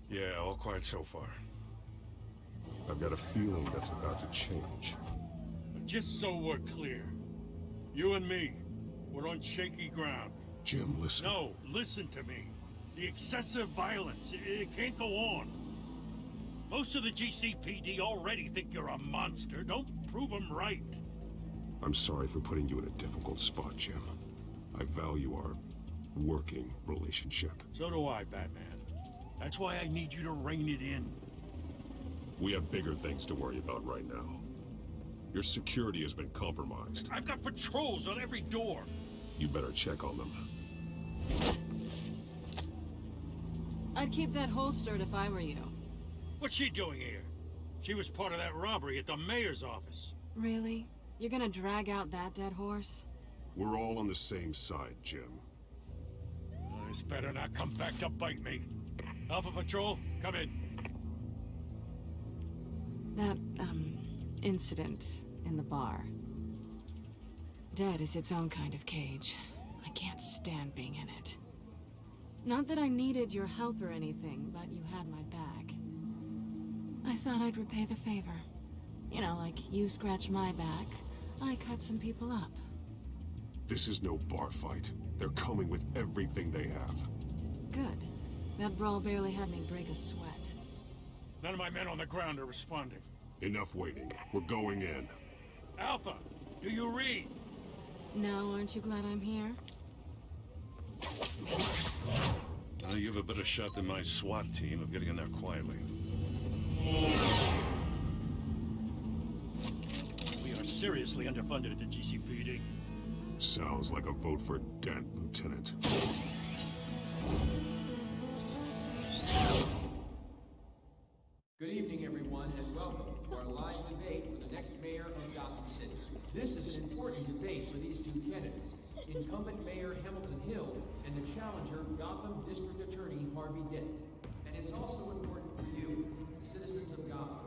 S11: Yeah, all quiet so far.
S9: I've got a feeling that's about to change.
S4: Just so we're clear, you and me, we're on shaky ground.
S9: Jim, listen.
S4: No, listen to me. The excessive violence, it can't go on. Most of the GCPD already think you're a monster. Don't prove them right.
S9: I'm sorry for putting you in a difficult spot, Jim. I value our working relationship.
S4: So do I, Batman. That's why I need you to rein it in.
S9: We have bigger things to worry about right now. Your security has been compromised.
S4: I've got patrols on every door.
S9: You better check on them.
S5: I'd keep that holstered if I were you.
S4: What's she doing here? She was part of that robbery at the mayor's office.
S5: Really? You're gonna drag out that dead horse?
S9: We're all on the same side, Jim.
S4: This better not come back to bite me. Alpha Patrol, come in.
S5: That, incident in the bar. Dead is its own kind of cage. I can't stand being in it. Not that I needed your help or anything, but you had my back. I thought I'd repay the favor. You know, like you scratch my back, I cut some people up.
S9: This is no bar fight. They're coming with everything they have.
S5: Good. That brawl barely had me break a sweat.
S4: None of my men on the ground are responding.
S9: Enough waiting. We're going in.
S4: Alpha, do you read?
S5: Now, aren't you glad I'm here?
S4: Well, you have a better shot than my SWAT team of getting in there quietly. We are seriously underfunded at the GCPD.
S9: Sounds like a vote for Dent, Lieutenant.
S15: Good evening, everyone, and welcome to our live debate for the next mayor of Gotham City. This is an important debate for these two candidates, incumbent Mayor Hamilton Hill and the challenger Gotham District Attorney Harvey Dent. And it's also important for you, the citizens of Gotham,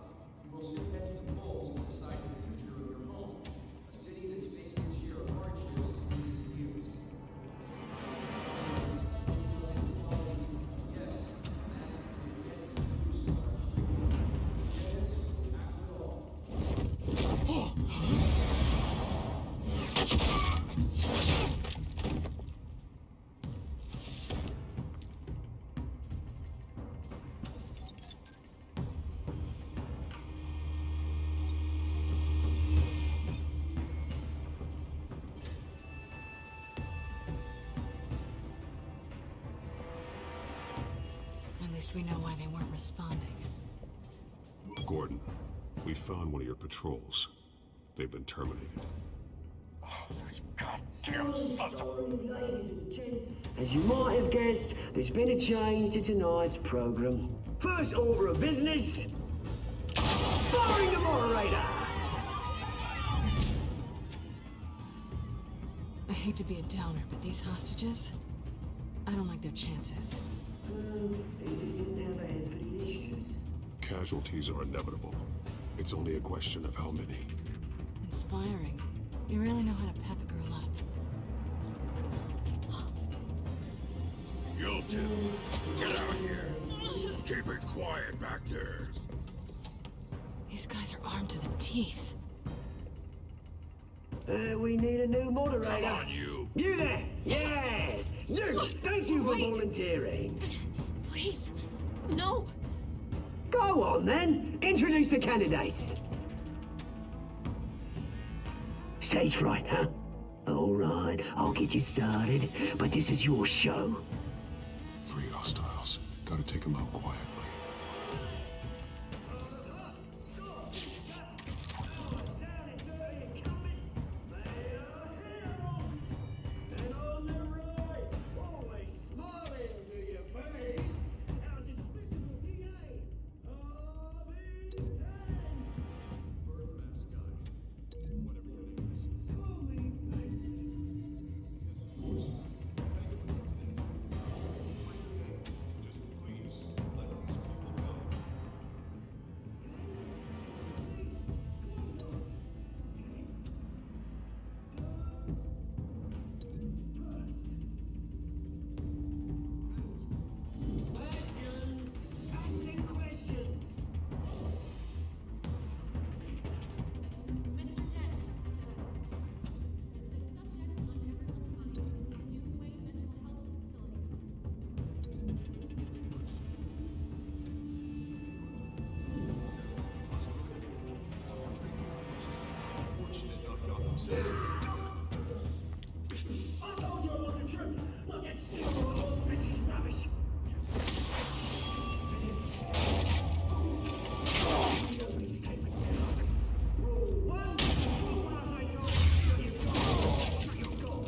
S15: who will soon head to the polls to decide the future of your home, a city that's faced its share of hardships in recent years.
S5: least we know why they weren't responding.
S7: Gordon, we found one of your patrols. They've been terminated.
S16: Goddamn sons of... Ladies and gents, as you might have guessed, there's been a change to tonight's program. First order of business... firing the moderator!
S5: I hate to be a downer, but these hostages... I don't like their chances.
S16: They just didn't have a head for the issues.
S7: Casualties are inevitable. It's only a question of how many.
S5: Inspiring. You really know how to pep a girl up.
S11: Gilton, get out here. Keep it quiet back there.
S5: These guys are armed to the teeth.
S16: We need a new moderator.
S11: Come on, you.
S16: You there! Yes! You! Thank you for volunteering.
S3: Please, no.
S16: Go on, then. Introduce the candidates. Stage fright, huh? All right, I'll get you started, but this is your show.
S7: 3 hostiles. Gotta take them out quietly.
S16: I told you I want the truth. Look at Steve. This is rubbish. Rule 1, do as I told you. Shut your goal.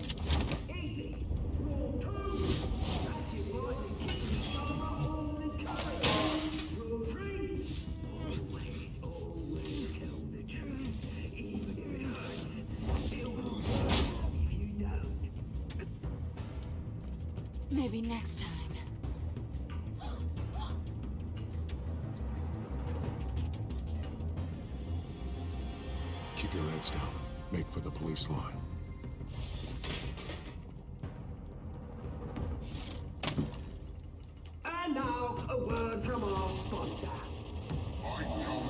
S16: Easy. Rule 2, that's it right, and keep each other up all the courage. Rule 3, always tell the truth, even if it hurts. It will hurt if you don't.
S5: Maybe next time.
S7: Keep your heads down. Make for the police line.
S16: And now, a word from our sponsor.
S17: I tell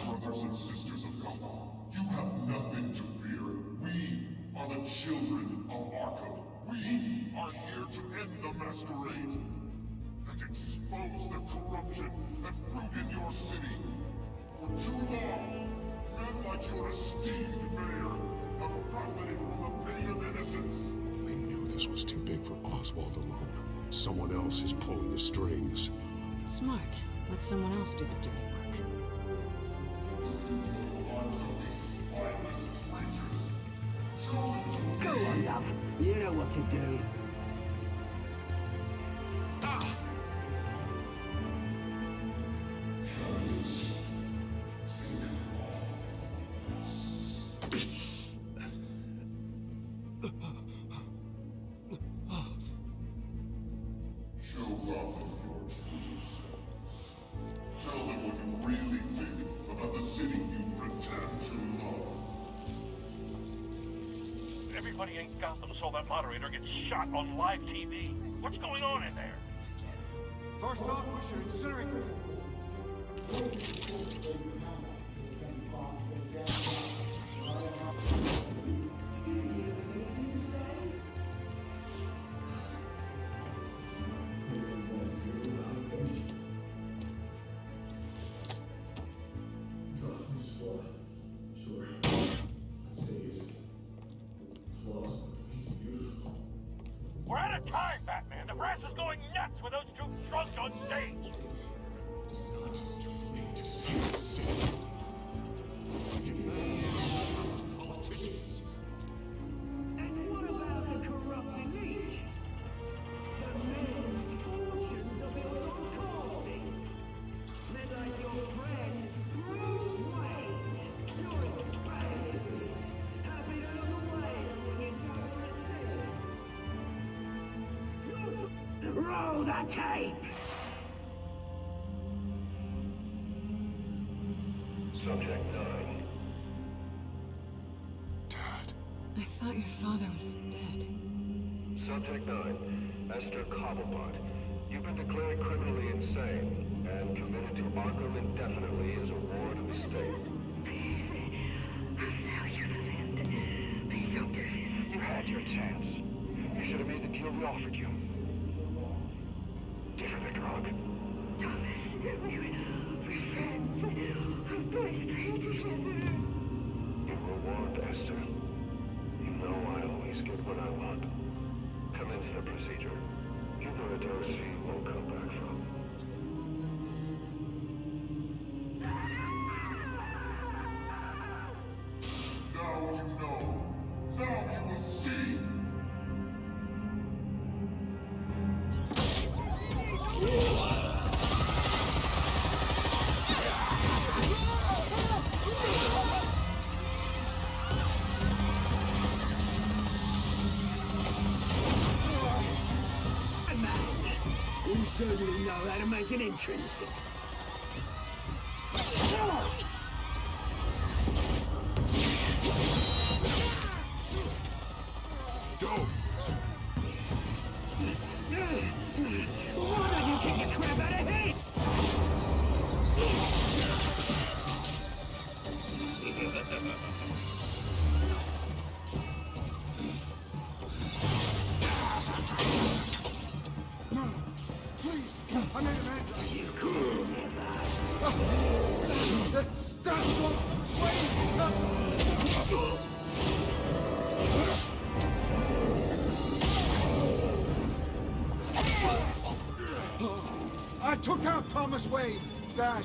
S17: you, brothers and sisters of Gotham, you have nothing to fear. We are the children of Arkham. We are here to end the masquerade and expose the corruption that's rooted your city. For too long, men like your esteemed mayor have profited from the pain of innocence.
S7: They knew this was too big for Oswald alone. Someone else is pulling the strings.
S5: Smart. Let someone else do the dirty work.
S16: Go on, love. You know what to do.
S17: Show Gotham your true self. Tell them what you really think about the city you pretend to love.
S6: Everybody in Gotham saw that moderator get shot on live TV. What's going on in there?
S14: First off, we should incinerate the
S6: We're out of time, Batman. The brass is going nuts with those two drunks on stage.
S16: Roll that tape!
S18: Subject 9.
S5: I thought your father was dead.
S18: Subject 9. Esther Cobblepot. You've been declared criminally insane and committed to Arkham indefinitely as a ward of the state.
S16: Please, I'll sell you the land. Please don't do this.
S18: You had your chance. You should have made the deal we offered you. Give her the drug.
S16: Thomas, we're friends. Our boys play together.
S18: You were warned, Esther. You know I always get what I want. Commence the procedure. You know a dose she won't come back from.
S17: Now you know. Now you will see.
S16: You certainly know how to make an entrance.
S11: Go!
S16: Why don't you kick the crap out of him?
S14: No, please, I made an entrance.
S16: You could
S14: That's what I took out Thomas Wayne. That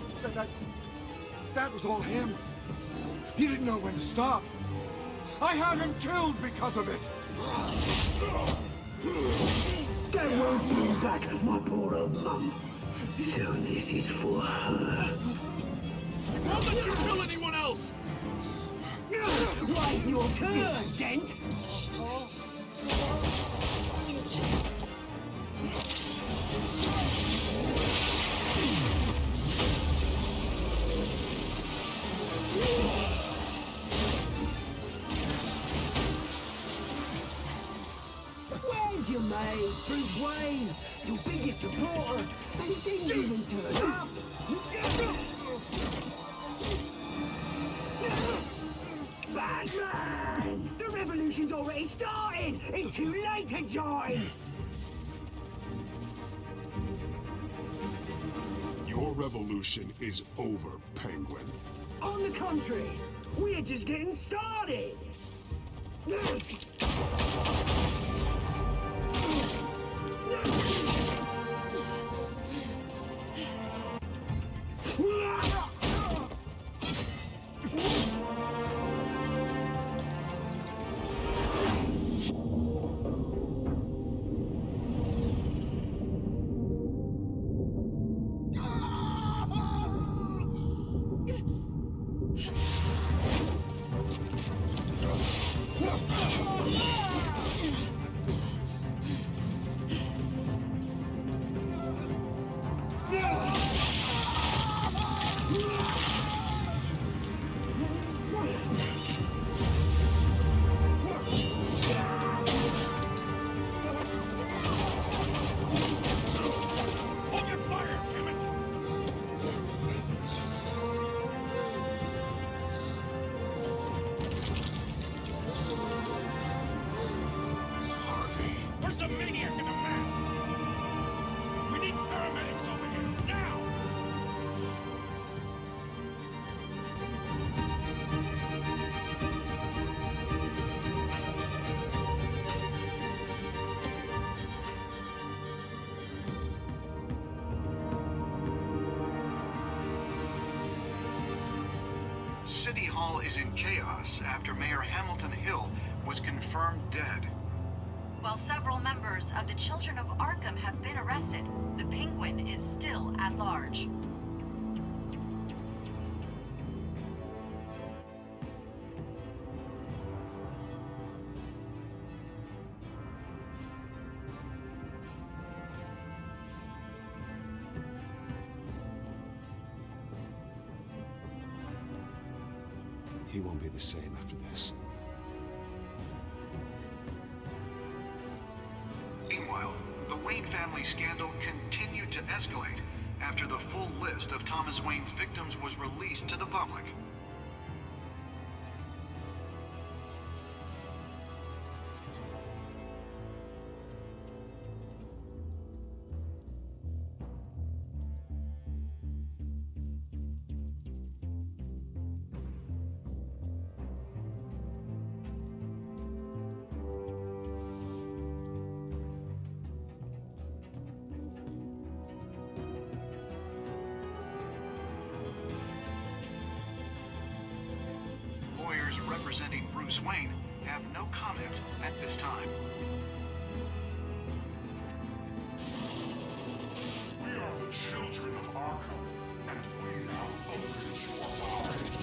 S14: was all him. He didn't know when to stop. I had him killed because of it.
S16: That won't bring back my poor old mum. So this is for her.
S11: Won't let you kill anyone else!
S16: Wait your turn, Dent! Where's your mate, Bruce Wayne? Your biggest supporter, and he didn't even turn up! Batman! The revolution's already started! It's too late to join!
S17: Your revolution is over, Penguin.
S16: On the contrary, we're just getting started!
S4: Where's the maniac in the mask? We need paramedics over here, now!
S19: City Hall is in chaos after Mayor Hamilton Hill was confirmed dead.
S20: While several members of the Children of Arkham have been arrested, the Penguin is still at large.
S9: He won't be the same after this.
S19: Meanwhile, the Wayne family scandal continued to escalate after the full list of Thomas Wayne's victims was released to the public. Lawyers representing Bruce Wayne have no comment at this time.
S17: We are the children of Arkham, and we have opened your eyes.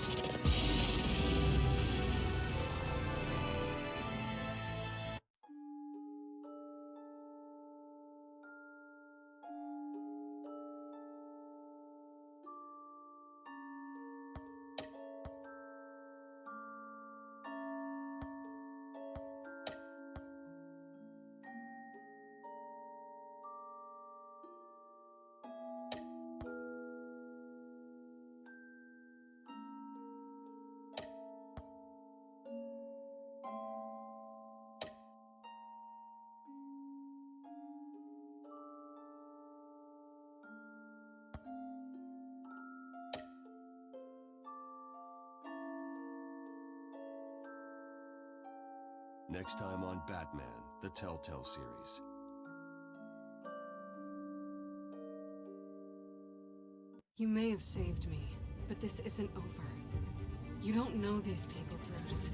S7: Next time on Batman, the TellTale series.
S5: You may have saved me, but this isn't over. You don't know these people, Bruce.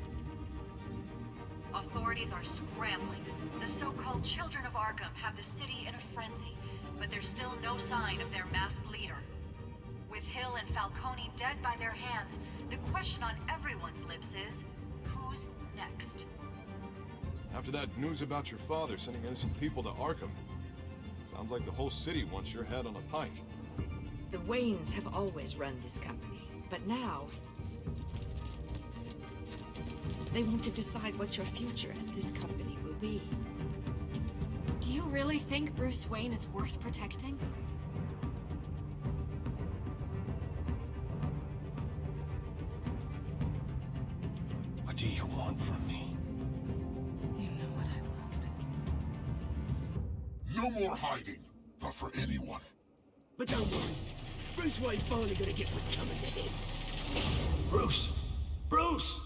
S20: Authorities are scrambling. The so-called Children of Arkham have the city in a frenzy, but there's still no sign of their masked leader. With Hill and Falcone dead by their hands, the question on everyone's lips is, who's next?
S2: After that news about your father sending innocent people to Arkham, sounds like the whole city wants your head on a pike.
S13: The Waynes have always run this company, but now they want to decide what your future at this company will be.
S3: Do you really think Bruce Wayne is worth protecting?
S9: What do you want from me?
S5: You know what I want.
S17: No more hiding, not for anyone.
S1: But don't worry, Bruce Wayne's finally gonna get what's coming to him.
S9: Bruce! Bruce!